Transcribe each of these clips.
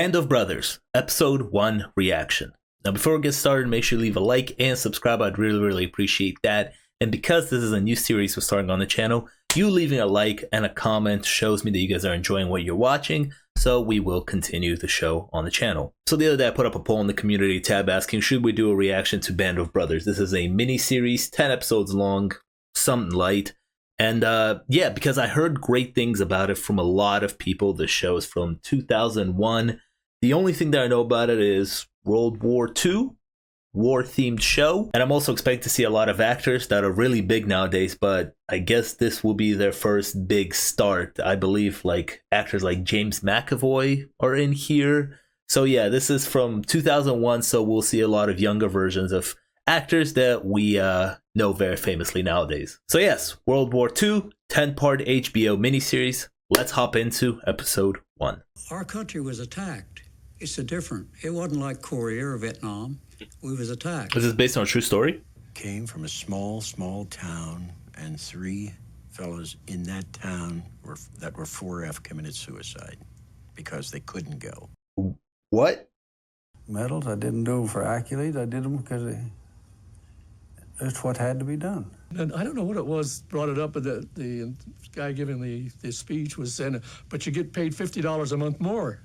Band of Brothers, Episode 1 Reaction. Now before we get started, make sure you leave a like and subscribe. I'd really appreciate that. And because this is a new series we're starting on the channel, you leaving a like and a comment shows me that you guys are enjoying what you're watching, so we will continue the show on the channel. So the other day I put up a poll in the community tab asking, should we do a reaction to Band of Brothers? This is a mini-series, 10 episodes long, something light. And yeah, because I heard great things about it from a lot of people. The show is from 2001. The only thing that I know about it is World War II, war-themed show. And I'm also expecting to see a lot of actors that are really big nowadays, but I guess this will be their first big start. I believe like actors like James McAvoy are in here. So yeah, this is from 2001, so we'll see a lot of younger versions of actors that we know very famously nowadays. So yes, World War II, 10-part HBO miniseries. Let's hop into episode 1. Our country was attacked. It's a different. It wasn't like Korea or Vietnam. We was attacked. Is this based on a true story? Came from a small town, and 3 fellows in that town were 4F committed suicide because they couldn't go. What? Medals, I didn't do them for accolades. I did them because it's what had to be done. And I don't know what it was brought it up, but the guy giving the speech was saying, but you get paid $50 a month more.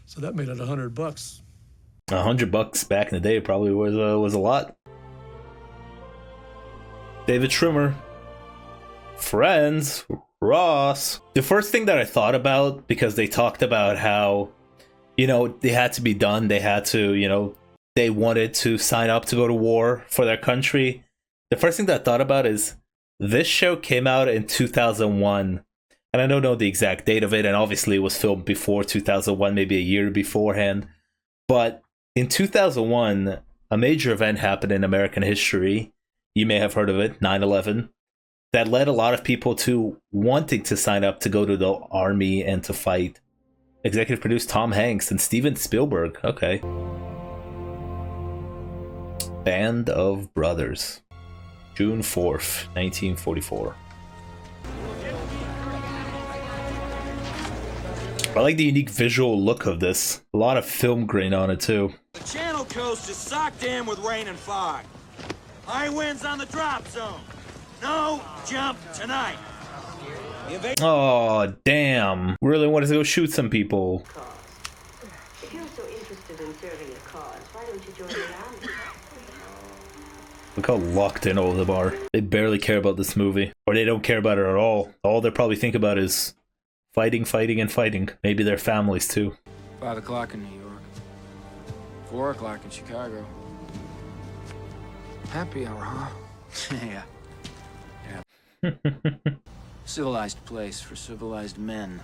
So that made it $100. $100 back in the day probably was a lot. David Schwimmer, Friends, Ross. The first thing that I thought about, because they talked about how, you know, they had to be done. They had to, you know, they wanted to sign up to go to war for their country. The first thing that I thought about is this show came out in 2001. And I don't know the exact date of it, and obviously it was filmed before 2001, maybe a year beforehand. But in 2001, a major event happened in American history. You may have heard of it, 9/11. That led a lot of people to wanting to sign up to go to the army and to fight. Executive produced Tom Hanks and Steven Spielberg. Okay. Band of Brothers. June 4th, 1944. I like the unique visual look of this. A lot of film grain on it too. The Channel Coast is socked in with rain and fog. High winds on the drop zone. No jump tonight. Oh, damn. Really wanted to go shoot some people. If you're so interested in serving a cause, why don't you join the army? Look how locked in all of them are. They barely care about this movie. Or they don't care about it at all. All they probably think about is fighting, and fighting. Maybe their families too. 5 o'clock in New York. 4 o'clock in Chicago. Happy hour, huh? Yeah. Civilized place for civilized men.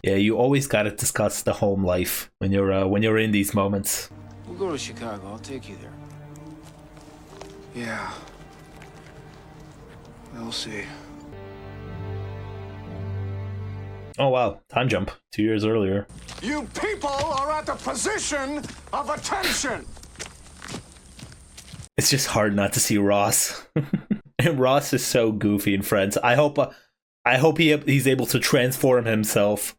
Yeah, you always gotta discuss the home life when you're in these moments. We'll go to Chicago. I'll take you there. Yeah. We'll see. Oh wow, time jump. 2 years earlier. You people are at the position of attention. It's just hard not to see Ross. And Ross is so goofy in Friends. I hope he's able to transform himself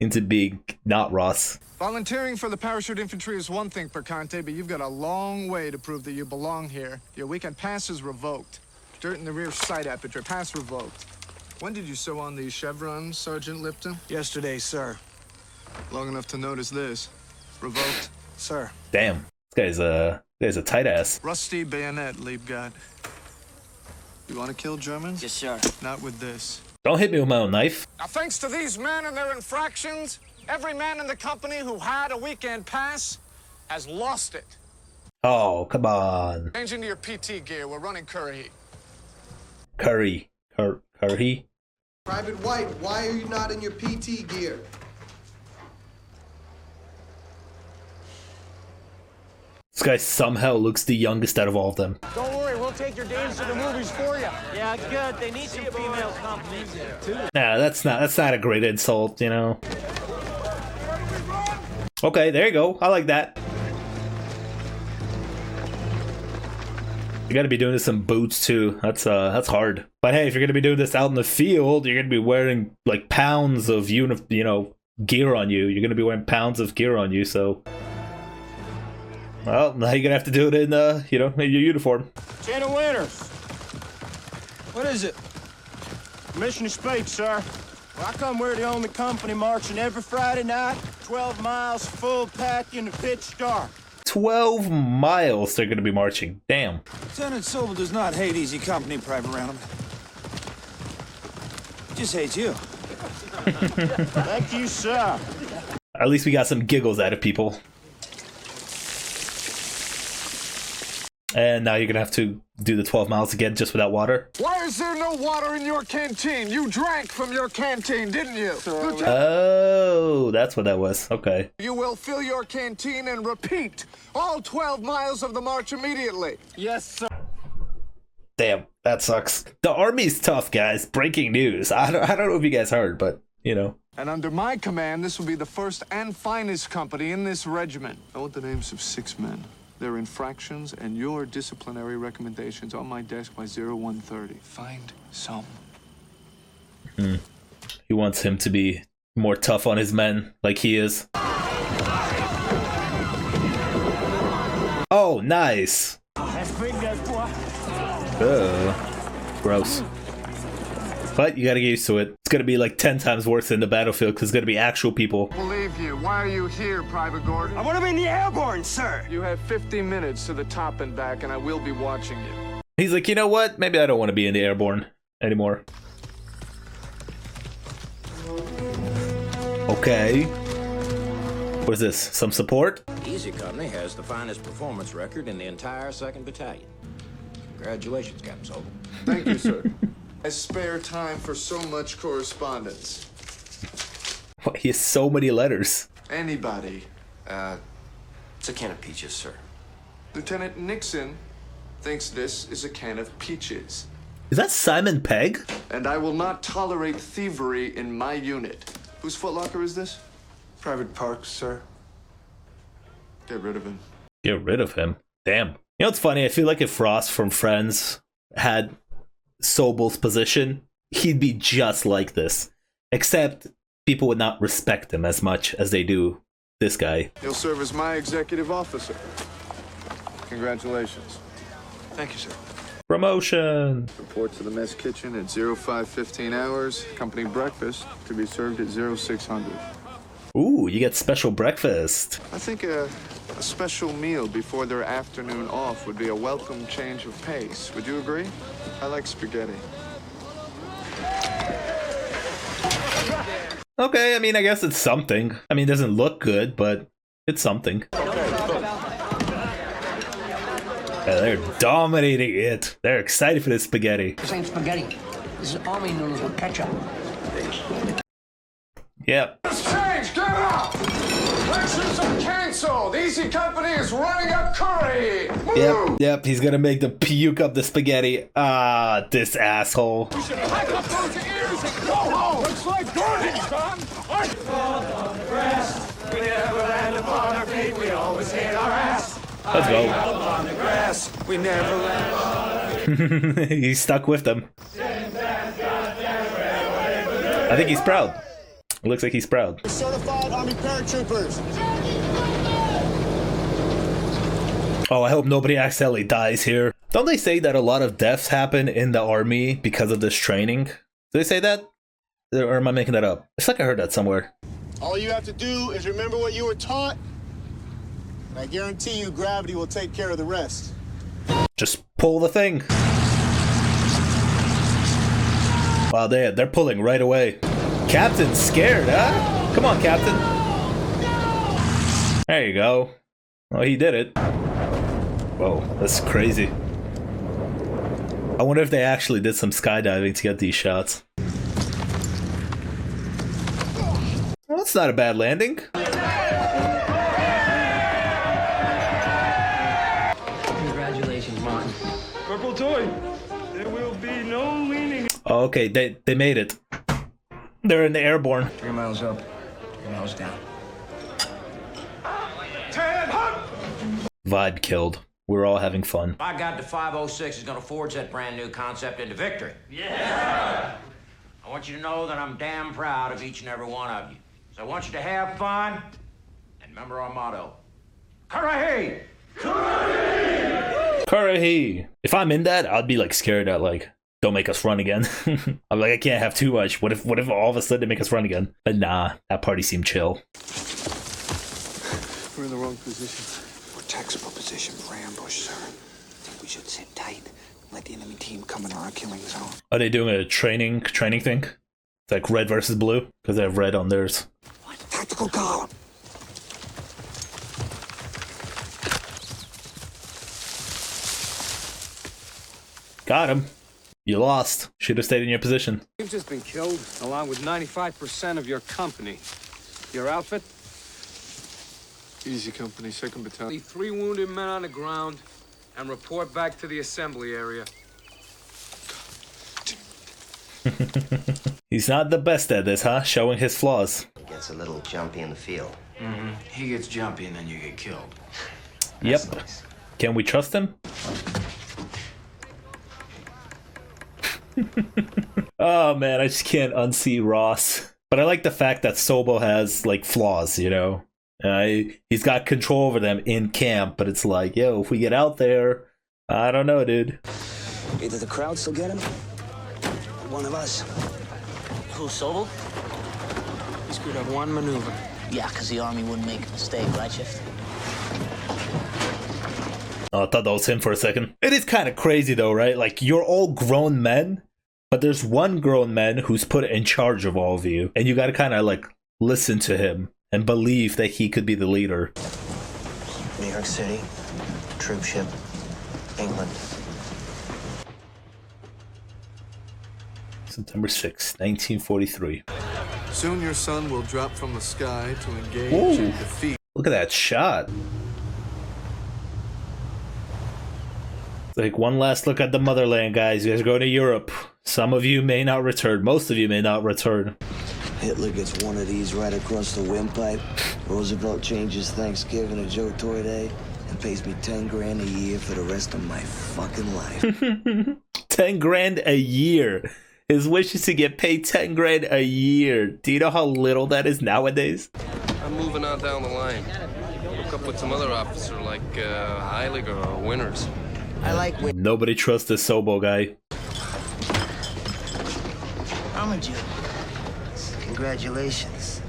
into being not Ross. Volunteering for the parachute infantry is one thing, Percante, but you've got a long way to prove that you belong here. Your weekend pass is revoked. Dirt in the rear sight aperture, pass revoked. When did you sew on these chevrons, Sergeant Lipton? Yesterday, sir. Long enough to notice this. Revoked, Sir. Damn, this guy's a tight ass. rusty bayonet, Liebgott. You want to kill Germans? Yes, sir. Not with this. Don't hit me with my own knife. Now, thanks to these men and their infractions, every man in the company who had a weekend pass has lost it. Oh, come on. Change into your PT gear. We're running Currahee. Currahee. Private White, why are you not in your PT gear? This guy somehow looks the youngest out of all of them. Don't worry, we'll take your dames to the movies for you. Yeah, good. They need some female company too. Nah, that's not a great insult, you know. Okay, there you go. I like that. You gotta be doing this in boots too. That's hard. But hey, if you're gonna be doing this out in the field, you're gonna be wearing like pounds of gear on you. You're gonna be wearing pounds of gear on you, so... Well, now you're gonna have to do it in, you know, in your uniform. Lieutenant Winters. What is it? Mission to speak, sir. Well, how come we're the only company marching every Friday night, 12 miles full pack in the pitch dark? 12 miles they're gonna be marching. Damn. Lieutenant Sobel does not hate easy company, Private Random. He just hates you. Thank you, sir. At least we got some giggles out of people. And now you're gonna have to do the 12 miles again just without water. Why is there no water in your canteen? You drank from your canteen, didn't you? Oh, that's what that was. Okay. You will fill your canteen and repeat all 12 miles of the march immediately. Yes, sir. Damn, that sucks. The army's tough, guys. Breaking news. I don't know if you guys heard, but, you know. And under my command, this will be the first and finest company in this regiment. I want the names of 6 men, their infractions, and your disciplinary recommendations on my desk by 0130. Find some. He wants him to be more tough on his men, like he is. Oh, nice. That's big, that boy. Gross. But you gotta get used to it. It's gonna be like 10 times worse in the battlefield because it's gonna be actual people. Believe you. Why are you here, Private Gordon? I want to be in the airborne, sir. You have 50 minutes to the top and back, and I will be watching you. He's like, you know what? Maybe I don't want to be in the airborne anymore. Okay. What is this? Some support? Easy Company has the finest performance record in the entire 2nd Battalion. Congratulations, Captain Sobel. Thank you, sir. I spare time for so much correspondence. What, he has so many letters. Anybody. It's a can of peaches, sir. Lieutenant Nixon thinks this is a can of peaches. Is that Simon Pegg? And I will not tolerate thievery in my unit. Whose footlocker is this? Private Parks, sir. Get rid of him. Get rid of him? Damn. You know what's funny? I feel like if Frost from Friends had Sobel's position, he'd be just like this. Except people would not respect him as much as they do this guy. He'll serve as my executive officer. Congratulations. Thank you, sir. Promotion. Report to the mess kitchen at 0515 hours. Company breakfast to be served at 0600. Ooh, you get special breakfast. I think a special meal before their afternoon off would be a welcome change of pace. Would you agree? I like spaghetti. Okay, I mean, I guess it's something. I mean, it doesn't look good, but it's something. Yeah, they're dominating it. They're excited for this spaghetti. This ain't spaghetti. This is army noodles with ketchup. Yep. Let's change! Get up! Lectures are canceled! Easy Company is running up Currahee! Yep, he's gonna make them puke up the spaghetti. Ah, this asshole. You should pack up those ears and go home! Looks like Gordon's done! On the grass, we never land upon our feet, we always hit our ass. Let's go. On the grass, we never land upon our feet. He's stuck with them. I think he's proud. It looks like he's proud. Certified Army paratroopers. Oh, I hope nobody accidentally dies here. Don't they say that a lot of deaths happen in the army because of this training? Do they say that? Or am I making that up? It's like I heard that somewhere. All you have to do is remember what you were taught, and I guarantee you gravity will take care of the rest. Just pull the thing. Wow, they're pulling right away. Captain's scared, huh? Come on, Captain. There you go. Oh, he did it. Whoa, that's crazy. I wonder if they actually did some skydiving to get these shots. Well, that's not a bad landing. Congratulations, Martin. Corporal Toy, there will be no leaning. Oh, okay, they made it. They're in the airborne. 3 miles up, 3 miles down. Vibe killed. We're all having fun. By God, the 506 is going to forge that brand new concept into victory. Yeah! I want you to know that I'm damn proud of each and every one of you. So I want you to have fun and remember our motto. Currahee! Currahee! Currahee! If I'm in that, I'd be like scared that like, don't make us run again. I'm like, I can't have too much. What if all of a sudden they make us run again? But nah, that party seemed chill. We're in the wrong position. We're textbook position for ambush, sir. I think we should sit tight. Let the enemy team come into our killing zone. Are they doing a training thing? It's like red versus blue? Because they have red on theirs. What? Tactical column. Got him. You lost. Should have stayed in your position. You've just been killed, along with 95% of your company. Your outfit? Easy company, 2nd Battalion. 3 wounded men on the ground, and report back to the assembly area. He's not the best at this, huh? Showing his flaws. He gets a little jumpy in the field. Mm-hmm. He gets jumpy and then you get killed. Yep. Nice. Can we trust him? Oh man, I just can't unsee Ross. But I like the fact that Sobel has like flaws, you know? He's got control over them in camp, but it's like, yo, if we get out there, I don't know, dude. Either the crowd still get him, or one of us. Who, Sobel? We screwed up one maneuver. Yeah, because the army wouldn't make a mistake, right, Shift? Oh, I thought that was him for a second. It is kind of crazy though, right? Like, you're all grown men, but there's one grown man who's put in charge of all of you, and you gotta kind of like listen to him and believe that he could be the leader. New York City, troop ship, England. September 6, 1943. Soon your son will drop from the sky to engage Ooh, and defeat. Look at that shot. Like, one last look at the motherland, guys. You guys are going to Europe. Some of you may not return. Most of you may not return. Hitler gets one of these right across the windpipe. Roosevelt changes Thanksgiving to Joe Toy Day and pays me 10 grand a year for the rest of my fucking life. 10 grand a year. His wish is to get paid 10 grand a year. Do you know how little that is nowadays? I'm moving on down the line. Hook up with some other officer like Heilig or Winters. I like Nobody trusts this Sobo guy. Armored you. Congratulations.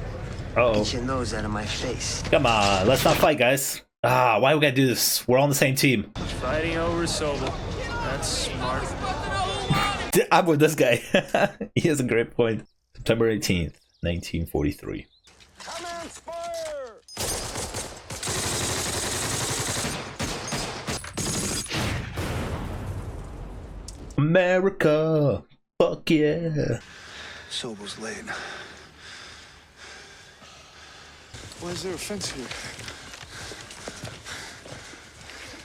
Uh-oh. Get your nose out of my face. Come on, let's not fight, guys. Why we gotta do this? We're on the same team. Fighting over Sobel. That's smart. I'm with this guy. He has a great point. September 18th, 1943. America. Fuck yeah. Sobel's late. Why is there a fence here?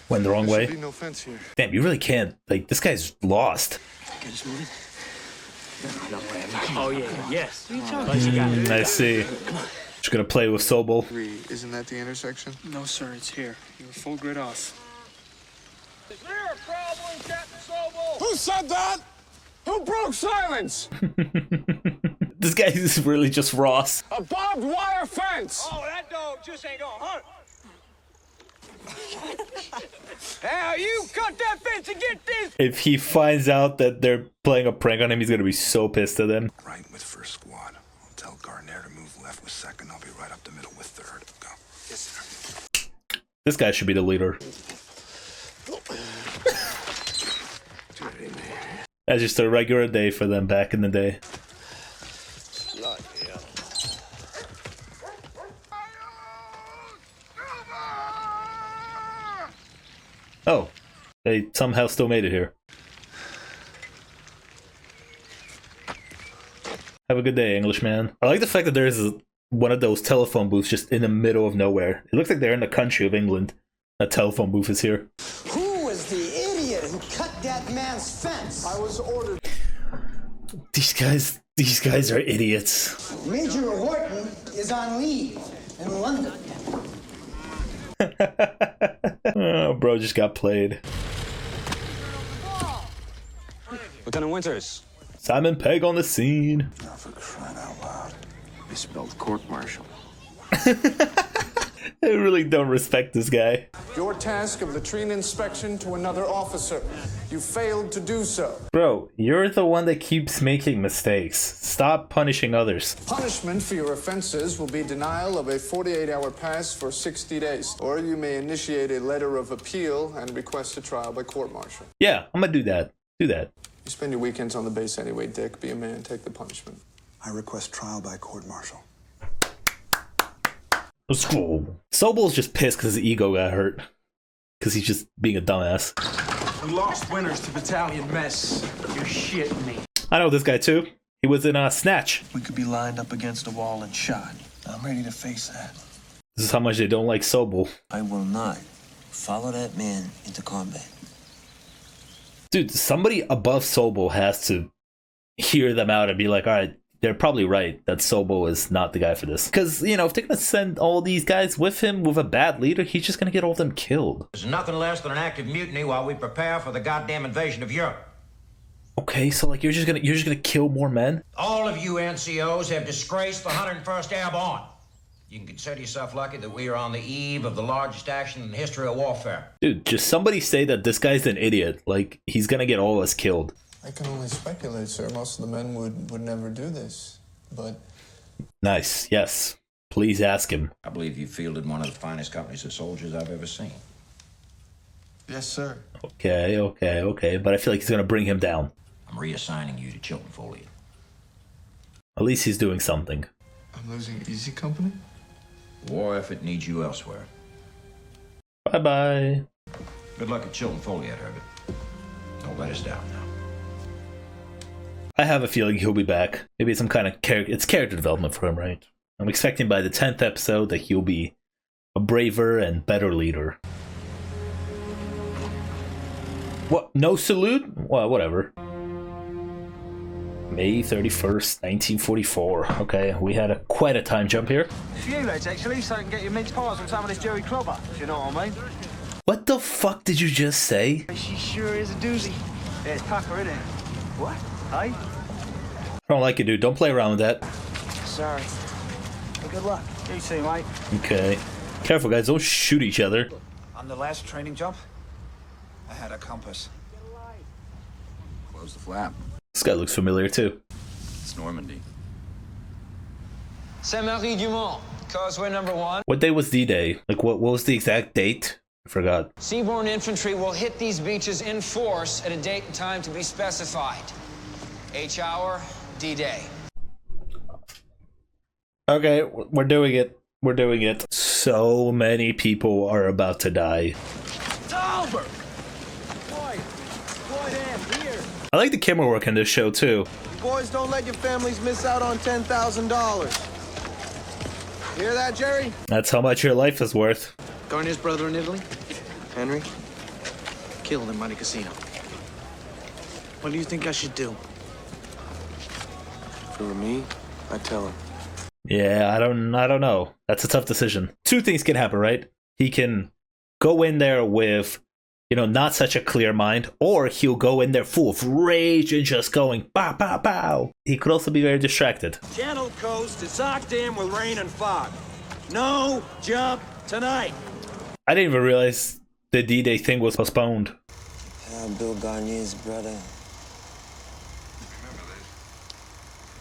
Went the wrong There way. should be no fence here. Damn, you really can't. Like, this guy's lost. Get us moving. Oh, yeah, yes. I see. Just gonna play with Sobel. Isn't that the intersection? No, sir, it's here. You were full grid off. Is there a problem, Captain Sobel? Who said that? Who broke silence? This guy is really just Ross. A barbed wire fence. Oh, that dog just ain't gonna hunt. Now you cut that fence and get this. If he finds out that they're playing a prank on him, he's gonna be so pissed at them. Right with first squad. I'll tell Gardner to move left with second. I'll be right up the middle with third. Go. Yes, sir. This guy should be the leader. That's just a regular day for them back in the day. Oh, they somehow still made it here. Have a good day, Englishman. I like the fact that there's one of those telephone booths just in the middle of nowhere. It looks like they're in the country of England. That telephone booth is here. Who was the idiot who cut that man's fence? I was ordered. These guys are idiots. Major Horton is on leave in London. Oh, bro just got played. Lieutenant Winters. Simon Pegg on the scene. Now for crying out loud. They spelled court-martial. I really don't respect this guy. Your task of latrine inspection to another officer. You failed to do so. Bro, you're the one that keeps making mistakes. Stop punishing others. Punishment for your offenses will be denial of a 48-hour pass for 60 days. Or you may initiate a letter of appeal and request a trial by court-martial. Yeah, I'm gonna do that. Do that. You spend your weekends on the base anyway, Dick. Be a man, take the punishment. I request trial by court-martial. Let's go. Sobel's just pissed because his ego got hurt. Because he's just being a dumbass. We lost winners to battalion mess. You're shitting me. I know this guy too. He was in Snatch. We could be lined up against a wall and shot. I'm ready to face that. This is how much they don't like Sobel. I will not follow that man into combat. Dude, somebody above Sobel has to hear them out and be like, all right, they're probably right that Sobel is not the guy for this. Because, you know, if they're going to send all these guys with him with a bad leader, he's just going to get all of them killed. There's nothing less than an active mutiny while we prepare for the goddamn invasion of Europe. Okay, so like you're just gonna kill more men? All of you NCOs have disgraced the 101st Airborne. You can consider yourself lucky that we are on the eve of the largest action in the history of warfare. Dude, just somebody say that this guy's an idiot. Like, he's gonna get all of us killed. I can only speculate, sir. Most of the men would never do this, but... Nice, yes. Please ask him. I believe you fielded one of the finest companies of soldiers I've ever seen. Yes, sir. Okay, but I feel like he's gonna bring him down. I'm reassigning you to Chilton Foley. At least he's doing something. I'm losing Easy Company? The war effort needs you elsewhere. Bye-bye. Good luck at Chilton Foley, Herbert. Don't let us down now. I have a feeling he'll be back. Maybe it's some kind of character development for him, right? I'm expecting by the 10th episode that he'll be a braver and better leader. What? No salute? Well, whatever. May 31st, 1944. Okay, we had quite a time jump here. It's you, lads, actually, so I can get your mince pies from some of this Jerry Clobber, if you know what I mean. What the fuck did you just say? She sure is a doozy. Yeah, it's pucker, isn't it? What? Hey? I don't like it, dude. Don't play around with that. Sorry. Well, good luck. You too, mate. Okay. Careful, guys. Don't shoot each other. On the last training jump, I had a compass. Close the flap. This guy looks familiar, too. It's Normandy. Saint-Marie-du-Mont, causeway number 1. What day was D-Day? Like, what was the exact date? I forgot. Seaborne infantry will hit these beaches in force at a date and time to be specified. H hour, D-Day. Okay, we're doing it. We're doing it. So many people are about to die. It's over! Boy, Dan, here. I like the camera work in this show, too. Boys, don't let your families miss out on $10,000. Hear that, Jerry? That's how much your life is worth. Garner's brother in Italy? Henry? Killed in Monte Casino. What do you think I should do? If it were me, I'd tell him. Yeah, I don't know. That's a tough decision. Two things can happen, right? He can go in there with, you know, not such a clear mind, or he'll go in there full of rage and just going pow, pow, pow. He could also be very distracted. Channel coast is socked in with rain and fog. No jump tonight. I didn't even realize the D-Day thing was postponed. Bill Garnier's brother.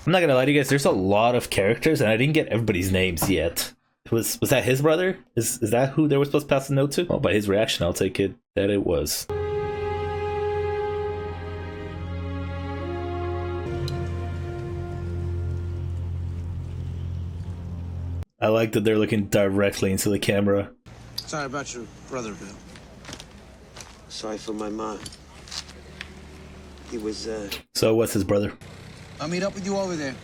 I'm not gonna lie to you guys, there's a lot of characters and I didn't get everybody's names yet. Was that his brother? Is that who they were supposed to pass the note to? Well, by his reaction, I'll take it that it was. I like that they're looking directly into the camera. Sorry about your brother, Bill. Sorry for my mom. He was, So what's his brother? I'll meet up with you over there.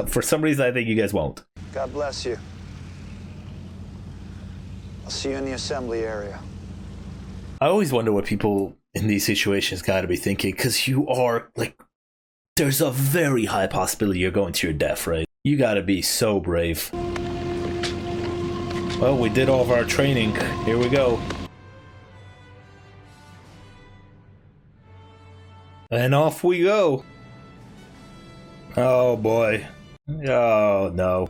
For some reason, I think you guys won't. God bless you. I'll see you in the assembly area. I always wonder what people in these situations gotta be thinking, because you are, like, there's a very high possibility you're going to your death, right? You gotta be so brave. Well, we did all of our training. Here we go. And off we go. Oh boy. Oh no.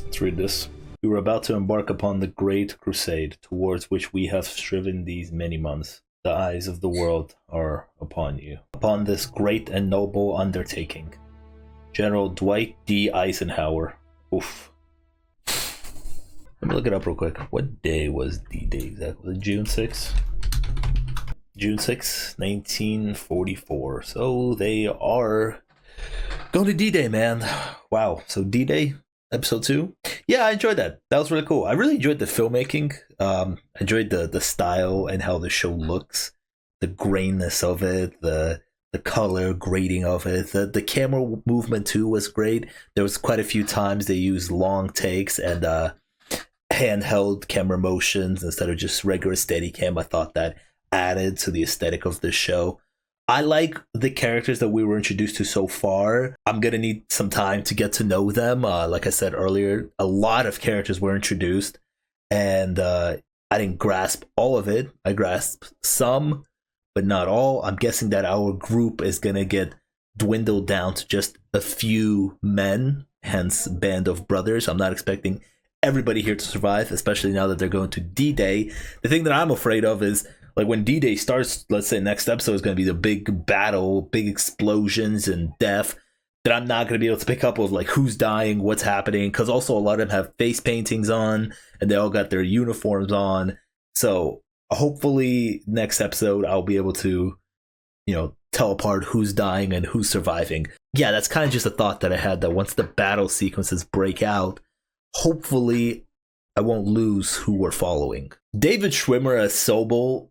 Let's read this. You are about to embark upon the great crusade towards which we have striven these many months. The eyes of the world are upon you. Upon this great and noble undertaking. General Dwight D. Eisenhower. Oof. Let me look it up real quick. What day was D-Day exactly? Was it June 6th? June 6th, 1944. So they are going to D-Day, man. Wow. So D-Day, episode 2. Yeah, I enjoyed that. That was really cool. I really enjoyed the filmmaking. Enjoyed the style and how the show looks. The grainness of it, the color grading of it. The camera movement too was great. There was quite a few times they used long takes and handheld camera motions instead of just regular steady cam. I thought that added to the aesthetic of the show. I like the characters that we were introduced to so far. I'm gonna need some time to get to know them. Like I said earlier, a lot of characters were introduced, and I didn't grasp all of it. I grasped some, but not all. I'm guessing that our group is gonna get dwindled down to just a few men, hence Band of Brothers. I'm not expecting everybody here to survive, especially now that they're going to D-Day. The thing that I'm afraid of is, like, when D-Day starts, let's say next episode is going to be the big battle, big explosions and death, that I'm not going to be able to pick up with, like, who's dying, what's happening, because also a lot of them have face paintings on, and they all got their uniforms on. So hopefully next episode I'll be able to, tell apart who's dying and who's surviving. Yeah, that's kind of just a thought that I had, that once the battle sequences break out, hopefully I won't lose who we're following. David Schwimmer as Sobel,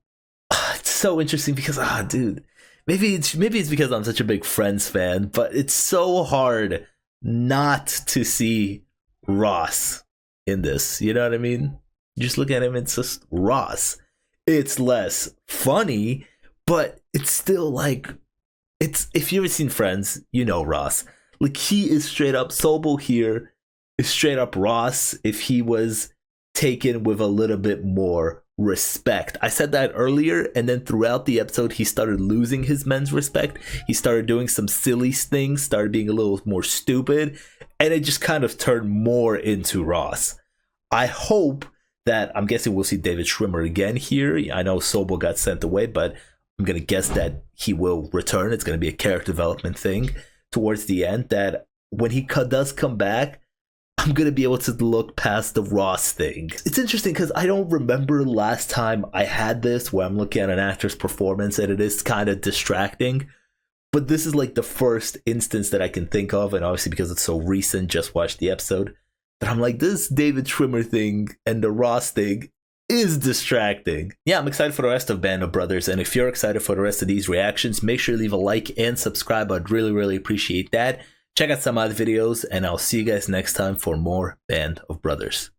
it's so interesting because, dude, maybe it's because I'm such a big Friends fan, but it's so hard not to see Ross in this. You know what I mean? You just look at him, it's just Ross. It's less funny, but it's still like, if you've ever seen Friends, you know Ross. Like, he is straight up Sobel here. Is straight up Ross if he was taken with a little bit more respect. I said that earlier, and then throughout the episode he started losing his men's respect. He started doing some silly things, started being a little more stupid, and it just kind of turned more into Ross. I hope that, I'm guessing we'll see David Schwimmer again here. I know Sobel got sent away, but I'm going to guess that he will return. It's going to be a character development thing towards the end, that when he does come back, I'm going to be able to look past the Ross thing. It's interesting because I don't remember last time I had this where I'm looking at an actor's performance and it is kind of distracting. But this is like the first instance that I can think of, and obviously because it's so recent, just watched the episode, that I'm like, this David Schwimmer thing and the Ross thing is distracting. Yeah, I'm excited for the rest of Band of Brothers, and if you're excited for the rest of these reactions, make sure to leave a like and subscribe. I'd really, really appreciate that. Check out some other videos, and I'll see you guys next time for more Band of Brothers.